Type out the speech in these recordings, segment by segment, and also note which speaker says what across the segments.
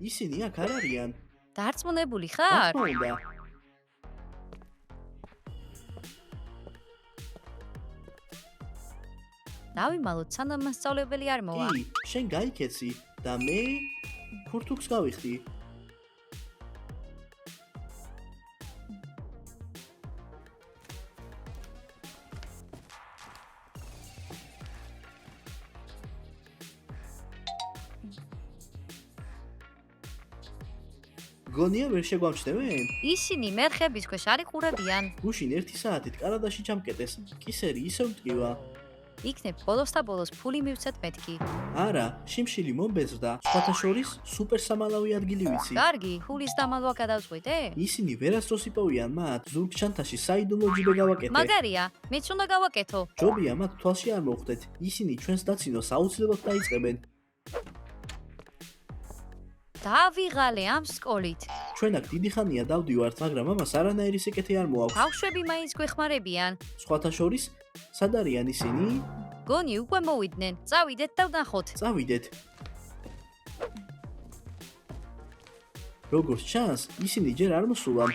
Speaker 1: ისინი აქ არ არიან.
Speaker 2: დარწმუნებული
Speaker 1: რა
Speaker 2: ხარ?
Speaker 1: თქმა უნდა.
Speaker 2: დავიმალოთ, სანამ მასწავლებელი არ მოვა.
Speaker 1: კი, შენ გაიქეცი და მე ფურთუქს გავიხდი. გონია ვერ შეგვამჩნევენ?
Speaker 2: ისინი მერხების ქვეშ არ იყურებიან.
Speaker 1: გუშინ 1 საათით კანადაში ჩამკეტეს. კისერი ისევ მტკივა.
Speaker 2: იქნებ ბოლოს და ბოლოს ფული მივცეთ მეთქი.
Speaker 1: არა, შიმშილი მომბეზრდა. სხვათა შორის სუპერ სამალავი ადგილი ვიცი.
Speaker 2: კარგი, ფულის დამალვა გადავწყვიტე?
Speaker 1: ისინი ვერასდროს იპოვიან მათ. ზურგ ჩანთაში საიდუმლო ჯიბე გავაკეთე.
Speaker 2: მაგარია, მეც უნდა გავაკეთო.
Speaker 1: ჯობია მათ თვალში არ მოხვდეთ. ისინი ჩვენს დაცინოს აუცილებლად დაიწყებენ.
Speaker 2: დავიღალე ამ სკოლით.
Speaker 1: ჩვენ აქ დიდი ხანია დავდივართ, მაგრამ ამას არანაირი სიკეთე არ მოაქვს.
Speaker 2: ბავშვები მაინც გვეხმარებიან.
Speaker 1: სხვათა შორის, სად არიან ისინი?
Speaker 2: გონი უკვე მოვიდნენ. წავიდეთ და ვნახოთ.
Speaker 1: წავიდეთ. როგორც ჩანს, ისინი ჯერ არ მოსულან.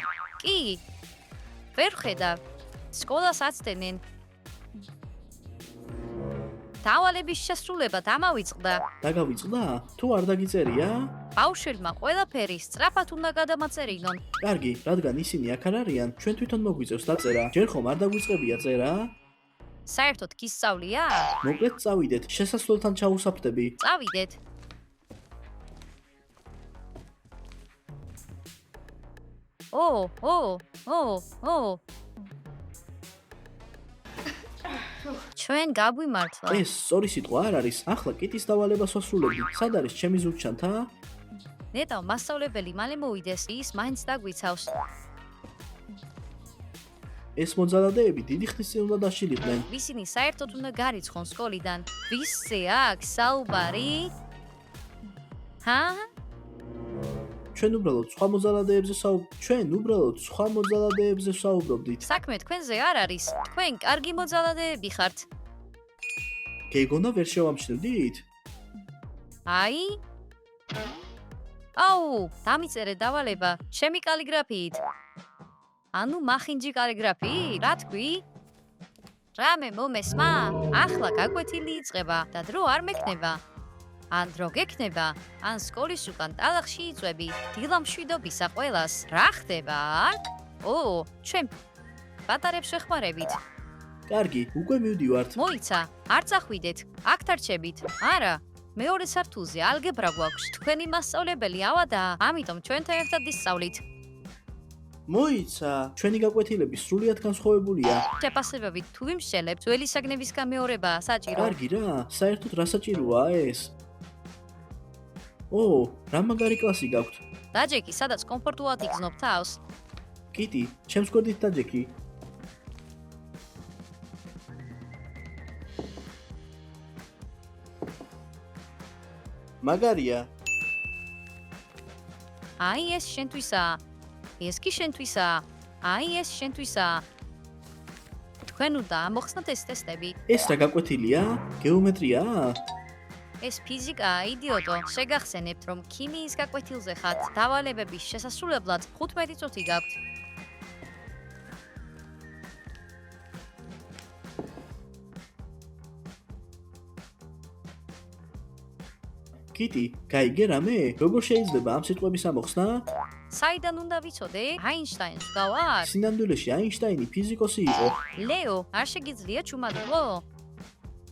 Speaker 2: კი. ვერ ხედავ. სკოლას აცდენენ. დავალების შესრულება დამავიწყდა.
Speaker 1: დაგავიწყდა? თუ არ დაგიწერია?
Speaker 2: ბავშვებმა ყველაფერი სწრაფად უნდა გადამაწერინონ.
Speaker 1: კარგი, რადგან ისინი აქ არ არიან, ჩვენ თვითონ მოგვიწევს დაწერა. ჯერ ხომ არ დაგვიწყებია წერა?
Speaker 2: საერთოდ გისწავლია?
Speaker 1: მოკლედ წავიდეთ, შესასვლელთან ჩაუსაფრდები.
Speaker 2: წავიდეთ. ო. ჩვენ გაგვიმართლა.
Speaker 1: ეს სწორი სიტყვა არ არის. ახლა კიტის დავალებას ვასრულებდი. სად არის ჩემი ზურგჩანთა?
Speaker 2: ნეტავ მასწავლებელი მალე მოვიდეს, ის მაინც დაგვიცავს.
Speaker 1: ეს მოძალადეები დიდი ხნის წინ უნდა დაშილიყვნენ.
Speaker 2: ისინი საერთოდ უნდა გარიცხონ სკოლიდან. ვისზე აქ საუბარი? ჰა?
Speaker 1: ჩვენ უბრალოდ სხვა მოძალადეებზე ვსაუბრობდით.
Speaker 2: საქმე თქვენზე არ არის. თქვენ კარგი მოძალადეები ხართ.
Speaker 1: გეგონა ვერ შევამჩნევდით?
Speaker 2: აი? აუ, დამიწერე დავალება ჩემი კალიგრაფიით. ანუ მახინჯი კალიგრაფიით? რა თქვი? რამე მომესმა? ახლა გაკვეთილი იწყება და დრო არ მექნება. ან დრო გექნება, ან სკოლის უკან ტალახში იწვევი. დილა მშვიდობისა ყველას. რა ხდება აქ? ჩვენ პატარებს ვეხმარებით.
Speaker 1: კარგი, უკვე მივდივართ.
Speaker 2: მოიცა, არ წახვიდეთ. აქ დარჩებით. არა, მეორე სართულზე ალგებრა გვაქვს. თქვენი მასწავლებელი ავადაა, ამიტომ ჩვენთან ერთად ისწავლით.
Speaker 1: მოიცა, ჩვენი გაკვეთილები სრულიად განსხვავებულია.
Speaker 2: შეფასებებით თუ ვიმსჯელებთ, ძველი საგნების გამეორებაა საჭირო.
Speaker 1: კარგი რა, საერთოდ რა საჭიროა ეს? რა მაგარი კლასი გაქვთ.
Speaker 2: დაჯეკი, სადაც კომფორტულად იგზნობ თავს.
Speaker 1: კიტი, ჩემს გვერდით დაჯეკი. მაგარია.
Speaker 2: აი ეს შენთვისაა. ეს კი შენთვისაა. აი ეს შენთვისაა. თქვენ უნდა ამოხსნათ ეს ტესტები.
Speaker 1: ეს რა გაკვეთილია? გეომეტრიაა?
Speaker 2: ეს ფიზიკაა, იდიოტო. შეგახსენებთ, რომ ქიმიის გაკვეთილზე ხართ. დავალებების შესასრულებლად 15 წუთი გაქვთ.
Speaker 1: კიტი, გაიგე რამე? როგორ შეიძლება ამ სიტყვების ამოხსნა?
Speaker 2: საიდან უნდა ვიცოდე? აინშტაინს გავარ?
Speaker 1: სინამდვილეში აინშტაინი ფიზიკოსი იყო.
Speaker 2: ლეო, არ შეგიძლია ჩუმადლო?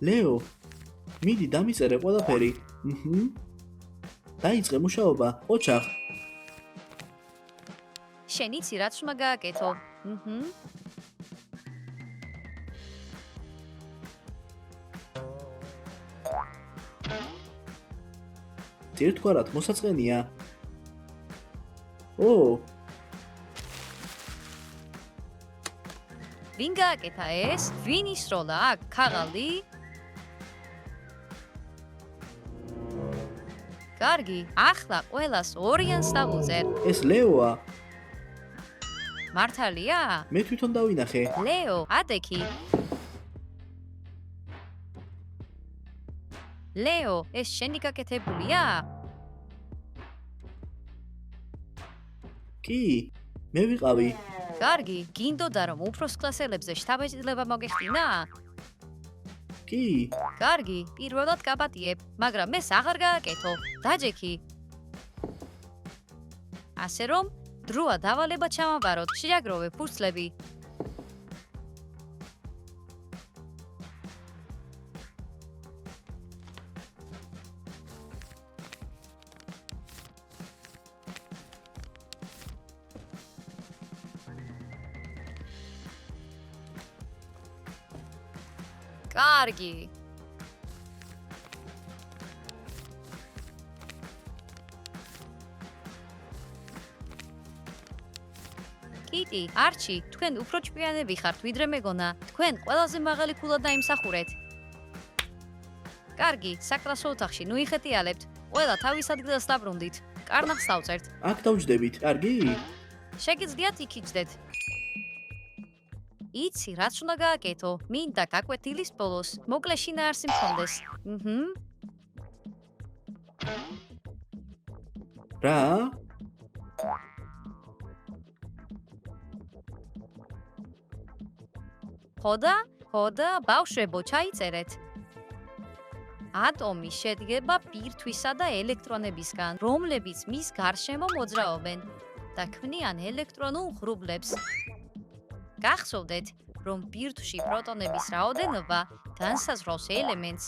Speaker 1: ლეო, მიდი დამიწერე ყველაფერი. დაიწყე მუშაობა, ოჩახ.
Speaker 2: შენ იცი რაც უნდა გააკეთო.
Speaker 1: ერთგვარად მოსაწყენია.
Speaker 2: ვინ გააკეთა ეს? ვინ ისროლა აქ? ქაღალდი? კარგი, ახლა ყველას ორიანს დავუწერ.
Speaker 1: ეს ლეოა.
Speaker 2: მართალია?
Speaker 1: მე თვითონ დავინახე.
Speaker 2: ლეო, ადექი. ლეო, ეს შენი გაკეთებულია?
Speaker 1: კი, მე ვიყავი.
Speaker 2: კარგი, გინდოდა რომ უფროს კლასელებზე შთაბეჭდილება მოგეხდინა?
Speaker 1: კი,
Speaker 2: კარგი, პირველად გაპატიებ, მაგრამ ეს აღარ გააკეთო. დაჯექი. ასე რომ, დროა დავალება ჩამაბაროთ, შეაგროვე ფურცლები. კარგი. კიტი, არჩი, თქვენ უფრო ჭკვიანები ხართ, ვიდრე მეგონა. თქვენ ყველაზე მაღალი ქულა დაიმსახურეთ. კარგი, საკლასო ოთახში ნუ იხეტიალებთ. ყველა თავის ადგილას დაბრუნდით. კარნახს დავწერთ.
Speaker 1: აქ დავჯდებით, კარგი?
Speaker 2: შეგიძლიათ იქიჯდეთ. იცი, რაც უნდა გააკეთო. მინდა გაკვეთილის ბოლოს. მოკლე შინაარსი მქონდეს.
Speaker 1: რა?
Speaker 2: ხოდა, ბავშვებო, ჩაიწერეთ. ატომი შედგება ბირთვისა და ელექტრონებისგან, რომლებიც მის გარშემო მოძრაობენ და ქმნიან ელექტრონულ ღრუბლებს. გახსოვდეთ, რომ ბირთვში პროტონების რაოდენობა განსაზღვრავს ელემენტს,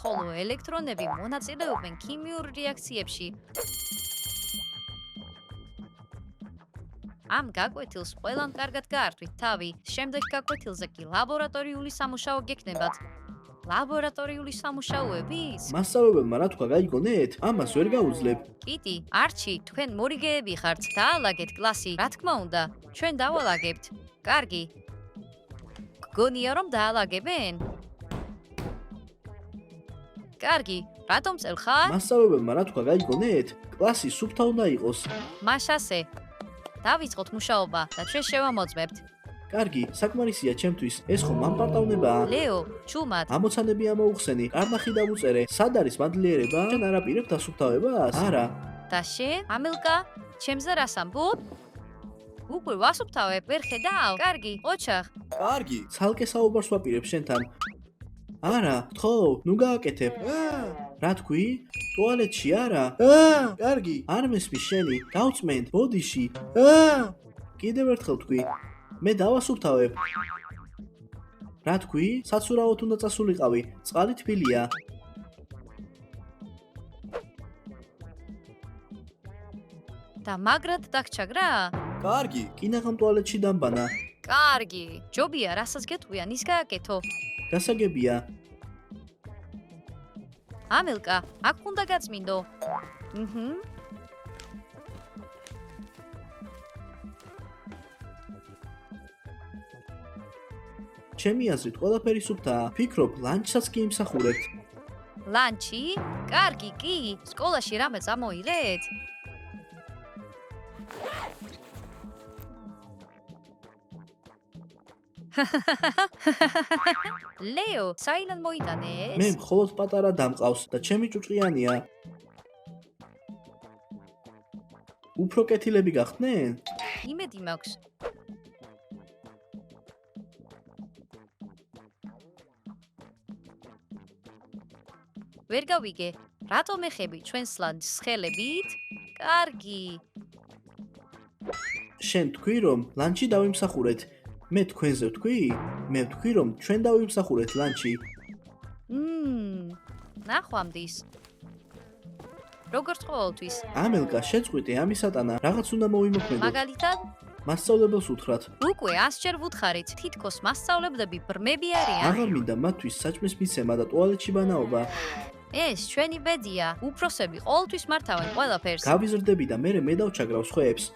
Speaker 2: ხოლო ელექტრონები მონაწილეობენ ქიმიურ რეაქციებში. ამ გაკვეთილს ყველამ კარგად გაართვით თავი, შემდეგ გაკვეთილზე კი ლაბორატორიული სამუშაო გექნებათ. ლაბორატორიული სამუშაოების?
Speaker 1: მასწავლებელმა რა თქვა, გაიგონეთ? ამას ვერ გაუძლებ.
Speaker 2: კიტი, არჩი, თქვენ მორიგეები ხართ, დაალაგეთ კლასი, რა თქმა უნდა, ჩვენ დავალაგებთ. კარგი. გგონია რომ დაალაგებენ? კარგი, რატომ წელხარ?
Speaker 1: მასწავლებელმა რა თქვა, გაიგონეთ? კლასი სუფთა უნდა იყოს.
Speaker 2: მაშასე. დავიწყოთ მუშაობა და ჩვენ შევამოწმებთ.
Speaker 1: კარგი, საკმარისია ჩემთვის. ეს ხომ მამპარტავნებაა?
Speaker 2: ლეო, ჩუმად.
Speaker 1: ამოცანები ამოუხსენი, კარნახი დავუწერე. სად არის მადლიერება? შენ არ აპირებ დასუფთავებას? არა.
Speaker 2: და შენ, ამილკა, ჩემზე რას ამბობ? უკვე ვასუფთავებ, ვერ ხედავ? კარგი, ოჩახ.
Speaker 1: კარგი, ცალკე საუბარს ვაპირებ შენთან. არა, ხო, ნუ გააკეთებ. რა თქვი? ტუალეტში არა? კარგი, არ მესმის შენი. გავწმენთ, ბოდიში. კიდევ ერთხელ თქვი. მე დავასუფთავებ. რა თქვი? საცურაოდ უნდა წასულიყავი. წყალი თბილია.
Speaker 2: და მაგრად დაგჩაგრა?
Speaker 1: კარგი, კინაღამ ტუალეტში დამბანა.
Speaker 2: კარგი, ჯობია, რასაც გეტყვიან, ის გააკეთო.
Speaker 1: გასაგებია.
Speaker 2: ამილკა, აქ უნდა გაწმინდო.
Speaker 1: ჩემი აზრით, ყველაფერი სუფთაა. ფიქრობ, ლანჩსაც კი იმსახურებთ.
Speaker 2: ლანჩი? კარგი, კი, სკოლაში რამე წამოიღეთ? ლეო, საიდან მოიტანეს?
Speaker 1: მე მხოლოდ პატარა დამყავს და ჩემი ჭუჭყიანია. უფრო კეთილები გახდნენ?
Speaker 2: იმედი მაქვს. ვერ გავიგე, რატომ ეხები ჩვენს ლანჩს ხელებით? კარგი.
Speaker 1: შენ თქვი, რომ ლანჩი დავიმსახურეთ. მე თქვენზე ვთქვი? მე ვთქვი, რომ ჩვენ დავიმსახურეთ ლანჩი.
Speaker 2: ნახვამდის. როგორც ყოველთვის.
Speaker 1: ამელკა, შეწყვიტე ამისატანა, რაღაც უნდა მოვიმოქმედოთ.
Speaker 2: მაგალითად,
Speaker 1: მასწავლებელს უთხრათ.
Speaker 2: უკვე 100-ჯერ ვუთხარით, თითქოს მასწავლებლები ბრმები არიან.
Speaker 1: აღარ მინდა მათთვის საჭმის მიცემა და ტუალეტში ბანაობა.
Speaker 2: ეს ჩვენი ბედია. უფროსები ყოველთვის მართავენ ყველაფერს.
Speaker 1: გავიზრდები და მერე მე დავჩაგრავ სხვებს.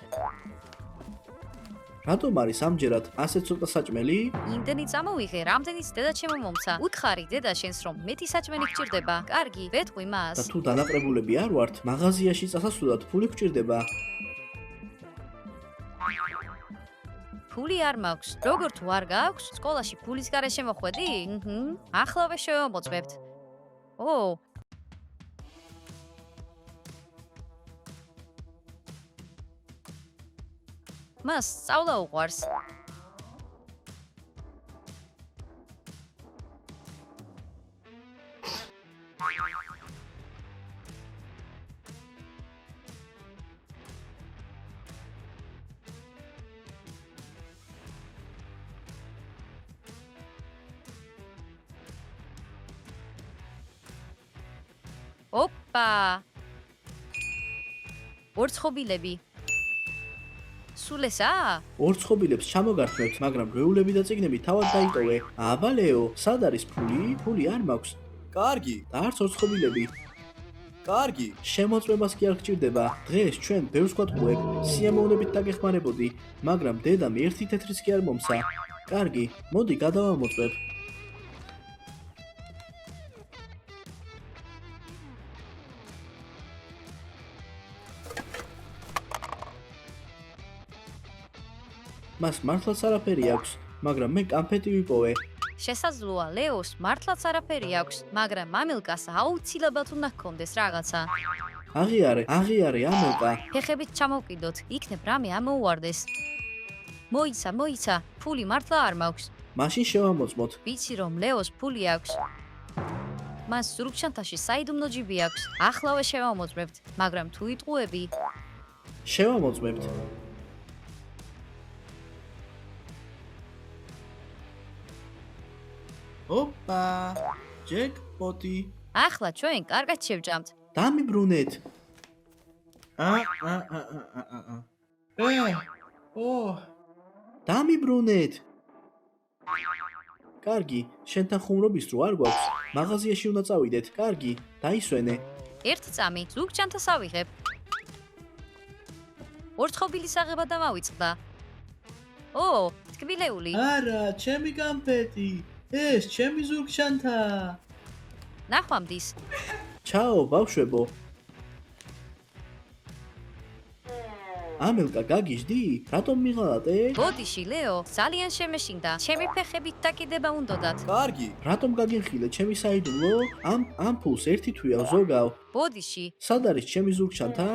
Speaker 1: რატომ არის ამჯერად ასე ცოტა საჭმელი?
Speaker 2: იმდენი წამოვიღე, რამდენიც დედა ჩემო მომცა. უთხარი დედა შენს რომ მეტი საჭმელი გჭირდება. კარგი, ვეთყვი მას.
Speaker 1: და თუ დანაყრებულები არ ვართ, მაღაზიაში წასასვლელად ფული გჭირდება.
Speaker 2: ფული არ მაქვს. როგორ თუ არ გააქვს, სკოლაში ფულის გარეშე მოხვედი? ახლავე შევამოწმებთ. ო, მას სწავლა უყვარს. ოპა! ორცხობილები. სულ ესაა?
Speaker 1: ორ ცხობილებს ჩამოგართმევთ, მაგრამ რეულები და წიგნები თავად დაიტოვე. აბა ლეო, სად არის ფული? ფული არ მაქვს. კარგი, და არც ორ ცხობილები. კარგი, შემოწმებას კი არ გჭირდება. დღეს ჩვენ ბევრს გვატყუებ. სიამოვნებით დაგეხმარებოდი, მაგრამ დედამ ერთი თეთრიც კი არ მომცა. კარგი, მოდი გადავამოწმებ. მას მართლაც არაფერი აქვს, მაგრამ მე კამფეტი ვიპოვე.
Speaker 2: შესაძლოა ლეოს მართლაც არაფერი აქვს, მაგრამ მამილკას აუცილებლად უნდა ჰქონდეს რაღაცა.
Speaker 1: აღიარე, ამელკა.
Speaker 2: ფეხებით ჩამოვკიდოთ, იქნებ რამე ამოუვარდეს. მოიცა, ფული მართლა არ მაქვს.
Speaker 1: მაშინ შევამოწმოთ.
Speaker 2: ვიცი რომ ლეოს ფული აქვს. მას ზურგჩანთაში საიდუმლო ჯიბი აქვს. ახლავე შევამოწმებთ, მაგრამ თუ იტყუები,
Speaker 1: შევამოწმებთ. ოპა, ჯეკპოტი.
Speaker 2: ახლა ჩვენ კარგად შევჭამთ.
Speaker 1: დამიბრუნეთ. დამიბრუნეთ. კარგი, შენთან ხუმრობის დრო არ გვაქვს. მაღაზიაში უნდა წავიდეთ. კარგი, დაისვენე.
Speaker 2: ერთ წამი ზურგჩანთას ავიღებ. ორცხობილის აღება დამავიწყდა. ო, თკბილეული.
Speaker 1: არა, ჩემი კამფეტი. ეს ჩემი ზურგჩანთა.
Speaker 2: ნახვამდის.
Speaker 1: ჩაო, ბავშვებო. ამელკა გაგიჟდი? რატომ მიღალატე?
Speaker 2: ბოდიში ლეო, ძალიან შემეშინდა. ჩემი ფეხებით დაკიდება უნდოდათ.
Speaker 1: კარგი, რატომ გაგინხილე ჩემი საიდუმლო? ამ ფულს ერთი თვია ვზოგავ.
Speaker 2: ბოდიში.
Speaker 1: სად არის ჩემი ზურგჩანთა?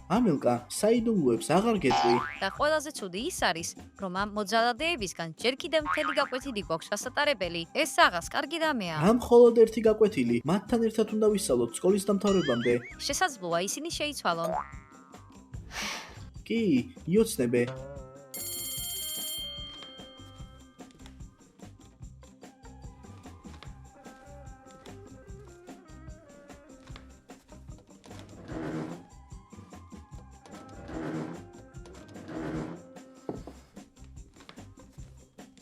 Speaker 1: ამელკა, საიდუმლოებს აღარ გეტყვი.
Speaker 2: და ყველაზე ცუდი ის არის, რომ ამ მოძალადეებისგან ჯერ კიდევ მთელი გაკვეთილი გვაქვს გასატარებელი. ეს რაღაც კარგი რამეა.
Speaker 1: ამ მხოლოდ ერთი გაკვეთილი. მათთან ერთად უნდა ვისწავლოთ სკოლის დამთავრებამდე.
Speaker 2: შესაძლოა ისინი შეიცვალონ.
Speaker 1: კი, იოცნებე.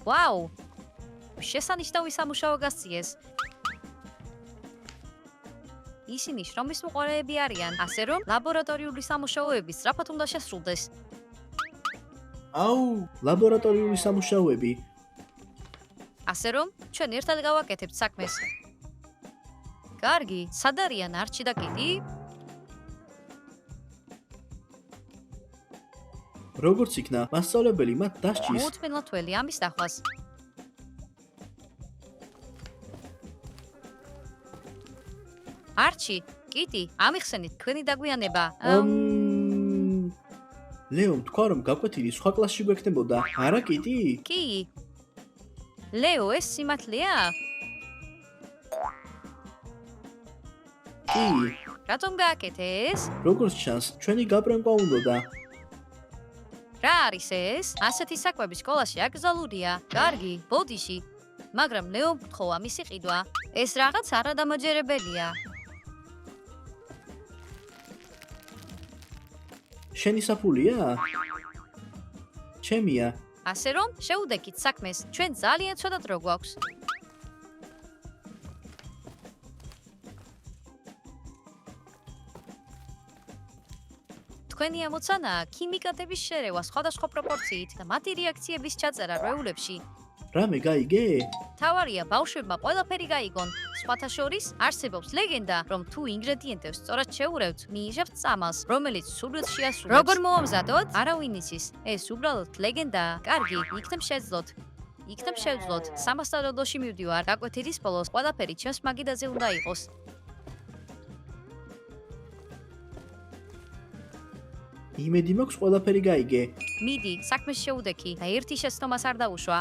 Speaker 2: ვაუ! შესანიშნავი სამუშაო გასწიეს. ისინი შრომის მოყვარეები არიან, ასე რომ ლაბორატორიული სამუშაოები სწრაფად უნდა შესრულდეს.
Speaker 1: აუ, ლაბორატორიული სამუშაოები.
Speaker 2: ასე რომ ჩვენ ერთად გავაკეთებთ საქმეს. კარგი, სად არიან არჩი და კიტი?
Speaker 1: როგორც იქნა, მასწავლებელი მათ დასჭის.
Speaker 2: მოუთმენლად ველი ამის დახვას. არჩი, კიტი, ამიხსენით თქვენი დაგვიანება.
Speaker 1: ლეომ თქვა რომ გაკვეთილი სხვა კლასში გვექნებოდა. არა კიტი?
Speaker 2: კი. ლეო, ეს სიმართლეა?
Speaker 1: კი.
Speaker 2: რატომ გააკეთე ეს?
Speaker 1: როგორც ჩანს, ჩვენი გაბრანკვა უნდოდა.
Speaker 2: რა არის ეს? ასეთი საკვები სკოლაში აკრძალულია. კარგი, ბოდიში. მაგრამ ლეომ გთხოვა მისი ყიდვა. ეს რაღაც არადამაჯერებელია.
Speaker 1: შენი საფულია? ჩემია.
Speaker 2: ასე რომ, შეუდექით საქმეს. ჩვენ ძალიან ცოტა დრო გვაქვს. თქვენი ამოცანაა ქიმიკატების შერევა სხვადასხვა პროპორციით და მათი რეაქციების ჩაწერა რეულებში.
Speaker 1: რამე გაიგე?
Speaker 2: თავარია ბავშვებმა ყველაფერი გაიგონ. სხვათა შორის არსებობს ლეგენდა, რომ თუ ინგრედიენტებს სწორად შევურევთ, მიიღებთ წამალს, რომელიც სურვილს შეასრულებს. როგორ მოამზადოთ? არავინ იცის. ეს უბრალოდ ლეგენდაა. კარგი, იქნებ შევძლოთ. 300 დოლარში მივდივარ. გაკვეთილის ბოლოს ყველაფერი ჩემს მაგიდაზე უნდა იყოს.
Speaker 1: იმედი მაქვს ყველაფერი გაიგე.
Speaker 2: მიდი, საქმეს შეუდექი და ერთი შეცდომას არ დაუშვა.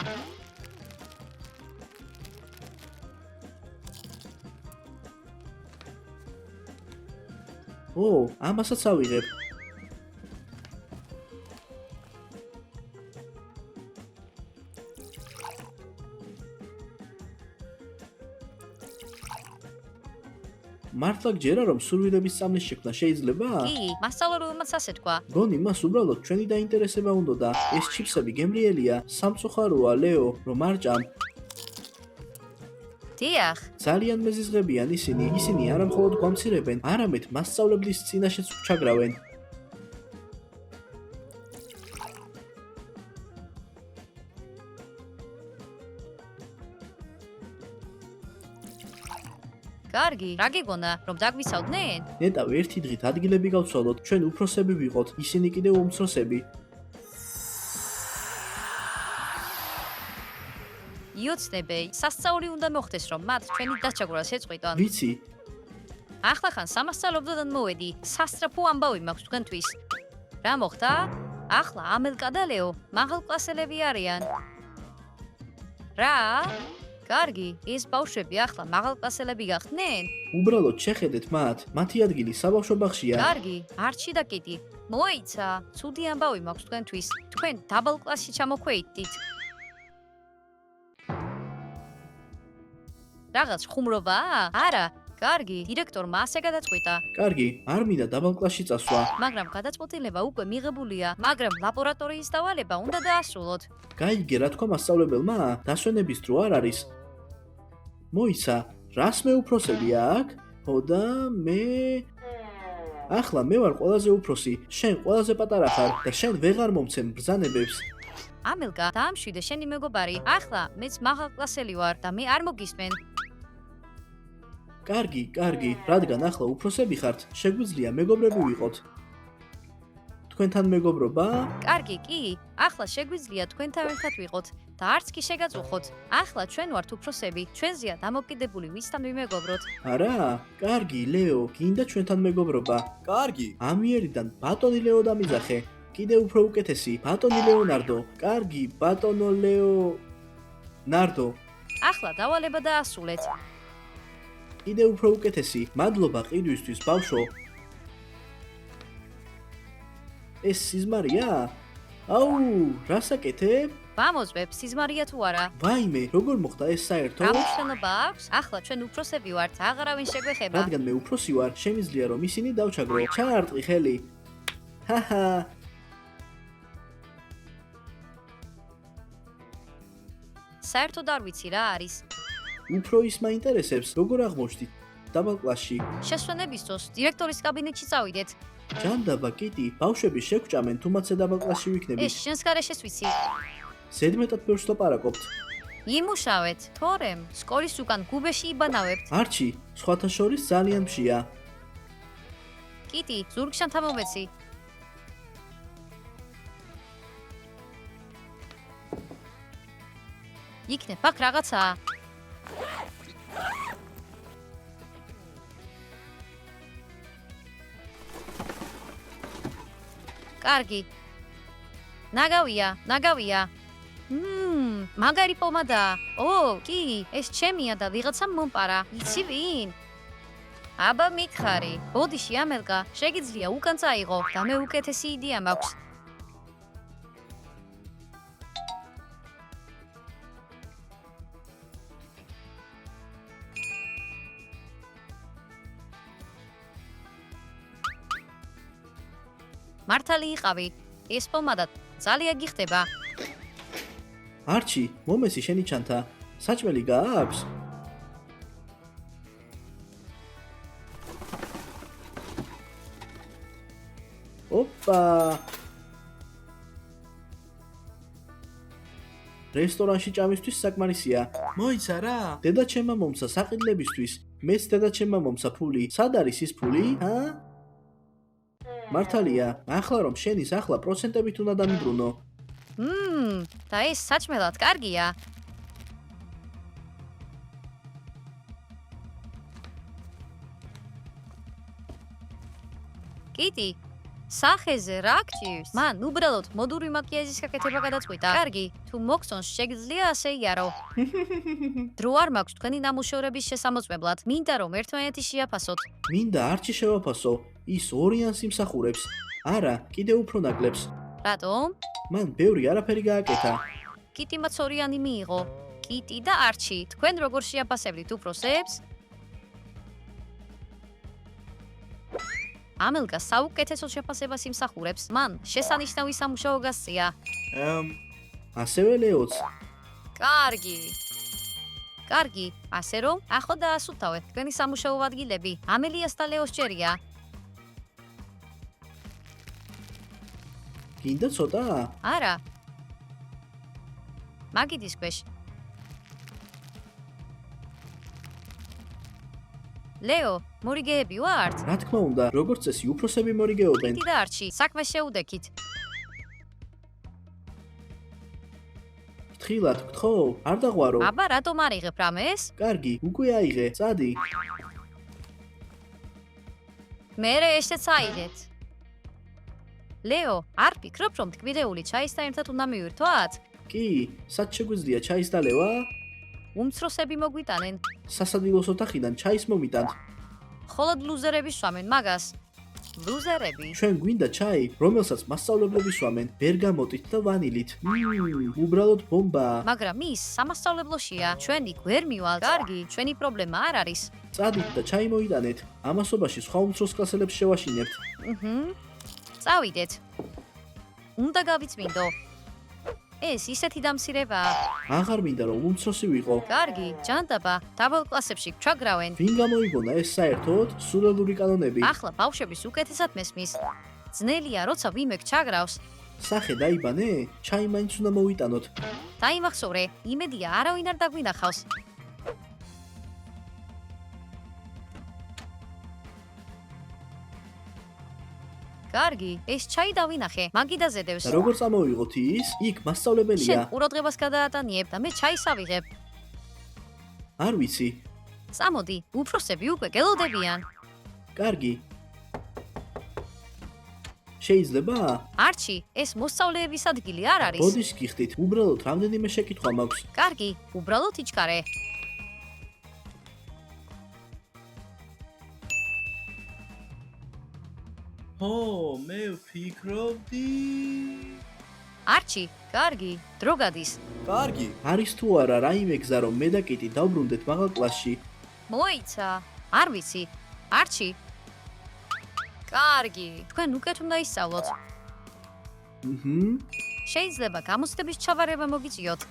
Speaker 1: ო, ამასაც ავიღებ. მართლა გჯერა რომ სურვილების სწავლის შექმნა შეიძლება?
Speaker 2: კი, მასწავლებელმაც ასე თქვა.
Speaker 1: გონი მას უბრალოდ ჩვენი დაინტერესება უნდოდა. ეს ჩიფსები გემრიელია, სამწუხაროა ლეო, რომ არ ჭამ.
Speaker 2: დიახ,
Speaker 1: ძალიან მეზიზღებიან ისინი. ისინი არა მხოლოდ გვამცირებენ, არამედ მასწავლებლის წინაშეც ჩაგრავენ.
Speaker 2: კარგი, რა გეგონა, რომ დაგვიცავდნენ?
Speaker 1: ნეტავ ერთი დღით ადგილები გავცვალოთ, ჩვენ უფროსები ვიყოთ, ისინი კიდევ უმცროსები.
Speaker 2: იოცნები, სასწაული უნდა მოხდეს, რომ მათ ჩვენი დაჩაგვრა შეწყვიტონ.
Speaker 1: ვიცი,
Speaker 2: ახლა ხან სამასწავლებლოდან მოვედი. სასწრაფო ამბავი მაქვს თქვენთვის. რა მოხდა? ახლა ამელკა და ლეო მაღალკლასელები არიან. რა? კარგი, ეს ბავშვები ახლა მაღალკლასელები გახდნენ?
Speaker 1: უბრალოდ შეხედეთ მათ, მათი ადგილი საბავშვო ბაღშია.
Speaker 2: კარგი, არჩი და კიტი. მოიცა, ცუდი ამბავი მაქვს თქვენთვის. თქვენ დაბალ კლასში ჩამოქვეითდით. რაღაც ხუმრობაა? არა. კარგი, დირექტორმა ასე გადაწყვიტა.
Speaker 1: კარგი, არ მინდა დაბალ კლასში წასვლა.
Speaker 2: მაგრამ გადაწყვეტილება უკვე მიღებულია, მაგრამ ლაბორატორიის დავალება უნდა დაასრულოთ.
Speaker 1: გაიგე, რა თქვა მასწავლებელმა? დასვენების დრო არ არის. მოიცა, რას მე უფროსები აქ? ხო და მე ახლა მე ვარ ყველაზე უფროსი, შენ ყველაზე პატარა ხარ და შენ ვეღარ მომცემ ბრძანებებს.
Speaker 2: ამელკა, დაამშვიდე შენი მეგობარი. ახლა მეც მაღალკლასელი ვარ და მე არ მოგისმენ.
Speaker 1: კარგი, კარგი, რადგან ახლა უფროსები ხართ, შეგვიძლია მეგობრები ვიყოთ. თქვენთან მეგობრობა?
Speaker 2: კარგი, კი. ახლა შეგვიძლია თქვენთან ერთად ვიყოთ და არც კი შეგაწუხოთ. ახლა ჩვენ ვართ უფროსები, ჩვენზეა დამოკიდებული ვისთან ვიმეგობროთ.
Speaker 1: არა? კარგი, ლეო, გინდა ჩვენთან მეგობრობა.
Speaker 3: კარგი.
Speaker 1: ამიერიდან ბატონი ლეო დამიძახე. კიდე უფრო უკეთესი, ბატონი ლეონარდო. კარგი, ბატონო ლეო ნარდო.
Speaker 2: ახლა დავალება დაასრულეთ.
Speaker 1: კიდე უფრო უკეთესი, მადლობა ყიდვისთვის, ბავშვო. ეს სიზმარია? აუ, რასაკეთებ?
Speaker 2: ვამოწმებ, სიზმარია თუ არა?
Speaker 1: ვაიმე, როგორ მოხდა ეს საერთო?
Speaker 2: გამომჩნევა აქვს? ახლა ჩვენ უფროსები ვართ, აღარავინ შეგვეხება.
Speaker 1: რადგან მე უფროსი ვარ, შემიძლია რომ ისინი დავჩაგრო. ჩაარტყი ხელი. ჰაჰა.
Speaker 2: საერთოდ არ ვიცი რა არის.
Speaker 1: უფრო ის მაინტერესებს, როგორ აღმოჩნდით დაბალ კლასში.
Speaker 2: შესვენების დროს დირექტორის კაბინეტში წავიდეთ.
Speaker 1: ჯანდაბა, კიტი, ბავშვები შეგვჭამენ, თუმცა დაბალ კლასში ვიქნები.
Speaker 2: ეს შენს გარეშეც ვიცი.
Speaker 1: ზედმეტად ბევრს ლაპარაკობთ.
Speaker 2: იმუშავეთ, თორემ სკოლის უკან გუბეში იბანავებთ.
Speaker 1: არჩი, სხვათა შორის ძალიან მშია.
Speaker 2: კიტი, ზურგშანთა მომეცი. იქნებ აქ რაღაცაა. კარგი. ნაგავია. მაგარი პომადა. ო, კი, ეს ჩემია და ვიღაცამ მომპარა. იცი ვინ? აბა მითხარი. ბოდიში ამელკა, შეგიძლია უკან წაიღო და მე უკეთესი იდეა მაქვს. მართალი იყავი, ეს პომადა ძალიან გიხდება.
Speaker 1: არჩი, მომესი შენი ჩანთა. საჭმელი გააქვს? ოპა! რესტორანში ჭამისთვის საკმარისია.
Speaker 3: მოიცა რა?
Speaker 1: დედაჩემმა მომცა საყიდლებისთვის, მეც დედაჩემმა მომცა ფული. სად არის ის ფული? ჰა? მართალია, ახლა რომ შენის ახლა პროცენტებით უნდა დამიბრუნო.
Speaker 2: და ეს საჭმელად კარგია. კიტი, სახეზე რა გჭირს? მან უბრალოდ მოდური მაკიაჟის გაკეთება გადაწყვიტა. კარგი, თუ მოგწონს, შეგიძლია ასე იარო. დრო არ მაქვს თქვენი ნამუშევრების შესამოწმებლად. მინდა რომ ერთმანეთი შეაფასოთ.
Speaker 1: მინდა არჩი შევაფასო, ის ორიანს იმსახურებს. არა, კიდევ უფრო ნაკლებს.
Speaker 2: რატომ?
Speaker 1: მან ბევრი არაფერი გააკეთა.
Speaker 2: კიტიმაც ორიანი მიიღო. კიტი და არჩი, თქვენ როგორ შეაფასებთ უფროსებს? ამელგა საუკეთესო შეფასებას იმსახურებს. მან შესანიშნავი სამუშაო გასწია.
Speaker 1: ასევე ლეოც.
Speaker 2: კარგი, ასე რომ, ახლა დაასუფთავეთ თქვენი სამუშაო ადგილები. ამელიას და ლეოს ჭერია.
Speaker 1: გინდა ცოტა?
Speaker 2: არა. მაგიდის ქვეშ. ლეო, მორიგეები ვართ?
Speaker 1: რა თქმა უნდა, როგორც წესი, უფროსები მორიგეობენ.
Speaker 2: კიტი და არჩი, საქმე შეუდექით.
Speaker 1: ფრთხილად გთხოვ, არ დაღვარო.
Speaker 2: აბა, რატომ არ იღებ რამეს?
Speaker 1: კარგი, უკვე აიღე, წადი.
Speaker 2: მერე ესეც აიღეთ. ლეო, არ ფიქრობ, რომ თქმიდეული ჩაისთან ერთად უნდა მივირთვათ?
Speaker 1: კი, სად შეგვიძლია ჩაის დალევა?
Speaker 2: უმცროსები მოგვიტანენ.
Speaker 1: სასადილოს ოთახიდან ჩაის მომიტანთ.
Speaker 2: მხოლოდ ლუზერები სვამენ მაგას. ლუზერები?
Speaker 1: ჩვენ გვინდა ჩაი, რომელსაც მასწავლებლები სვამენ ბერგამოტით და ვანილით. უბრალოდ ბომბაა.
Speaker 2: მაგრამ ის სამასწავლებლოშია. ჩვენ იქ ვერ მივალთ. კარგი, ჩვენი პრობლემა არ არის.
Speaker 1: წადით და ჩაი მოიტანეთ. ამასობაში სხვა უმცროს კლასელებს შევაშინებთ.
Speaker 2: წავიდეთ. უნდა გავიწმინდო. ეს ისეთი დამცირებაა.
Speaker 1: აღარ მინდა რომ უმცროსი ვიყო.
Speaker 2: კარგი, ჯანდაბა, დაბალ კლასებში გვჩაგრავენ.
Speaker 1: ვინ გამოიგონა ეს საერთოდ? სურელური კანონები.
Speaker 2: ახლა ბავშვების უკეთესად მესმის. ძნელია, როცა ვიმე გჩაგრავს.
Speaker 1: სახე დაიბანე? ჩაი მაინც უნდა მოვიტანოთ.
Speaker 2: დაიმახსოვრე, იმედია არავინ არ დაგვინახავს. კარგი, ეს ჩაი დავინახე, მაგიდა ზედევს.
Speaker 1: და როგორ წამოვიღოთ ის? იქ
Speaker 2: შენ
Speaker 1: მასწავლებელია.
Speaker 2: ყურადღებას გადაატანიებ და მე ჩაის ავიღებ.
Speaker 1: არ ვიცი.
Speaker 2: წამოდი, უფროსები უკვე გელოდებიან.
Speaker 1: კარგი. შეიძლება?
Speaker 2: არჩი, ეს მოსწავლეების ადგილი არ არის.
Speaker 1: ბოდის გიხდით, უბრალოდ რამდენიმე შეკითხვა მაქვს.
Speaker 2: კარგი, უბრალოდ იჩქარე.
Speaker 1: მე ვფიქრობდი.
Speaker 2: არჩი, კარგი, დრო გადის.
Speaker 1: კარგი. არის თუ არა რაიმე გზა რომ მე და კიტი დავბრუნდეთ მაღალ კლასში?
Speaker 2: მოიცა, არ ვიცი. არჩი. კარგი, თქვენ უკეთ უნდა ისწავლოთ. შეიძლება გამოცდების ჩავარება მოგიწიოთ.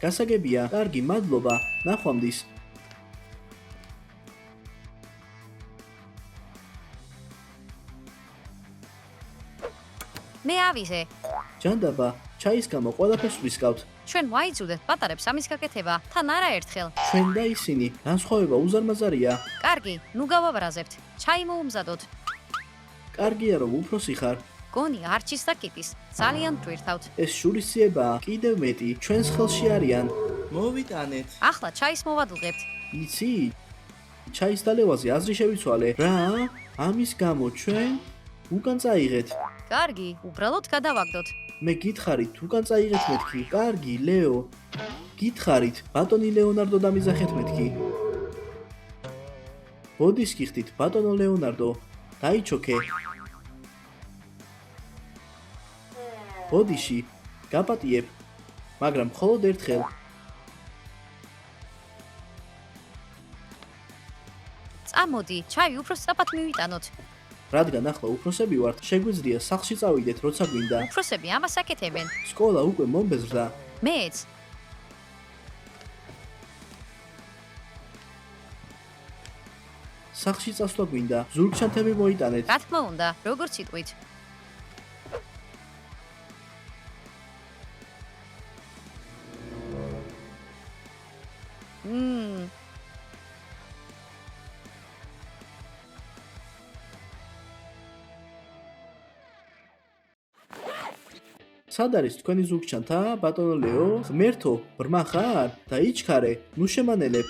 Speaker 1: გასაგებია. კარგი, მადლობა. ნახვამდის.
Speaker 2: მე ავიზე.
Speaker 1: ჯანდაბა, ჩაის გამო ყველაფერს ვისკავთ.
Speaker 2: ჩვენ ვაიძულეთ პატარებს ამის გაკეთება, თან არაერთხელ.
Speaker 1: ჩვენ და ისინი, განსხვავება უზარმაზარია.
Speaker 2: კარგი, ნუ გავაბრაზებთ. ჩაი მოუმზადოთ.
Speaker 1: კარგია რომ უფროსი ხარ.
Speaker 2: გონი არჩის და კიტის. ძალიან გვირთავთ.
Speaker 1: ეს შურისძიებაა, კიდევ მეტი, ჩვენს ხელში არიან. მოვიტანეთ.
Speaker 2: ახლა ჩაის მოვადლღებთ.
Speaker 1: იცი? ჩაის დალევაზე აზრი შევიცვალე. რა? ამის გამო ჩვენ უკან წაიღეთ.
Speaker 2: კარგი, უბრალოდ გადავაგდოთ.
Speaker 1: მე გითხარით, უკან წაიღეთ მეთქი. კარგი, ლეო. გითხარით, ბატონი ლეონარდო დამიზახეთ მეთქი. ბოდის გიხდით, ბატონო ლეონარდო. დაიჩოქე. ბოდიში, გაპატიებ. მაგრამ მხოლოდ ერთხელ.
Speaker 2: წამოდი, ჩაი უფრო სწრაფად მივიტანოთ.
Speaker 1: რადგან ახლა უფროსები ვართ, შეგვიძლია სახლში წავიდეთ, როცა გვინდა.
Speaker 2: უფროსები ამას აკეთებენ.
Speaker 1: სკოლა უკვე მომბეზრდა.
Speaker 2: მეც.
Speaker 1: სახლში წასვლა გვინდა. ზურგჩანთები მოიტანეთ.
Speaker 2: რა თქმა უნდა, როგორც იტყვით.
Speaker 1: სად არის თქვენი ზურგჩანთა, ბატონო ლეო? ღმერთო, ბრმა ხარ? დაიჩქარე, ნუ შემანელებ.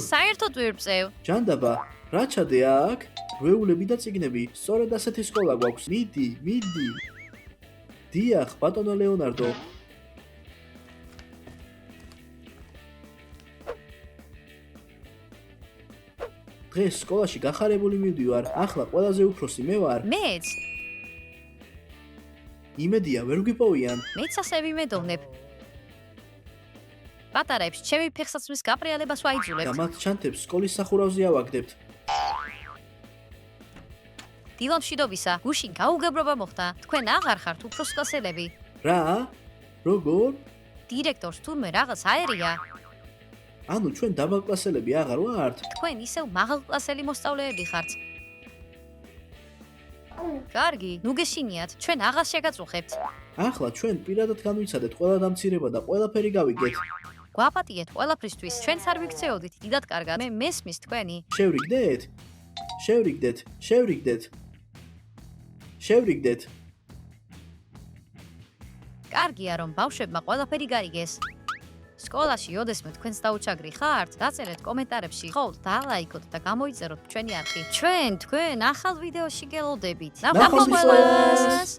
Speaker 2: საერთოდ ვერ ვწევ.
Speaker 1: ჯანდაბა, რა ჩადე აქ? რვეულები და წიგნები, სწორედ ასეთი სკოლა გვაქვს. მიდი. დიახ, ბატონო ლეონარდო. დღეს სკოლაში გახარებული მივდივარ. ახლა ყველაზე უფროსი მე ვარ.
Speaker 2: მეც,
Speaker 1: იმედია ვერ გვიპოვიან.
Speaker 2: მეც ასე ვიმედოვნებ. პატარებს ჩემი ფეხსაცმლის გაპრიალებას
Speaker 1: და
Speaker 2: ვაიძულებთ.
Speaker 1: მათ ჩანთებს სკოლის სახურავზე ავაგდებთ.
Speaker 2: დილა მშვიდობისა, გუშინ გაუგებრობა მოხდა. თქვენ აღარ ხართ უფროს კლასელები.
Speaker 1: რა? როგორ?
Speaker 2: დირექტორს თურმე რაღაც აერია.
Speaker 1: ანუ ჩვენ დაბალკლასელები აღარ ვართ?
Speaker 2: თქვენ ისევ მაღალკლასელი მოსწავლეები ხართ. კარგი, ნუ გეშინიათ, ჩვენ აღარ შეგაწუხებთ.
Speaker 1: ახლა ჩვენ პირადად განვიცადეთ ყველა დამცირება და ყველაფერი გავიგეთ.
Speaker 2: გვაპატიეთ ყველაფრისთვის, ჩვენც არ ვიქცეოდით დიდად კარგად. მე მესმის თქვენი.
Speaker 1: შევრიგდეთ.
Speaker 2: კარგია რომ ბავშვებმა ყველაფერი გაიგეს. სკოლაში ოდესმე თქვენს დაუჩაგრი ხართ, დაწერეთ კომენტარებში, ხოლმე დალაიქოთ და გამოიწეროთ ჩვენი არხი. ჩვენ თქვენ ახალ ვიდეოში გელოდებით. ნახვამდის ყველას!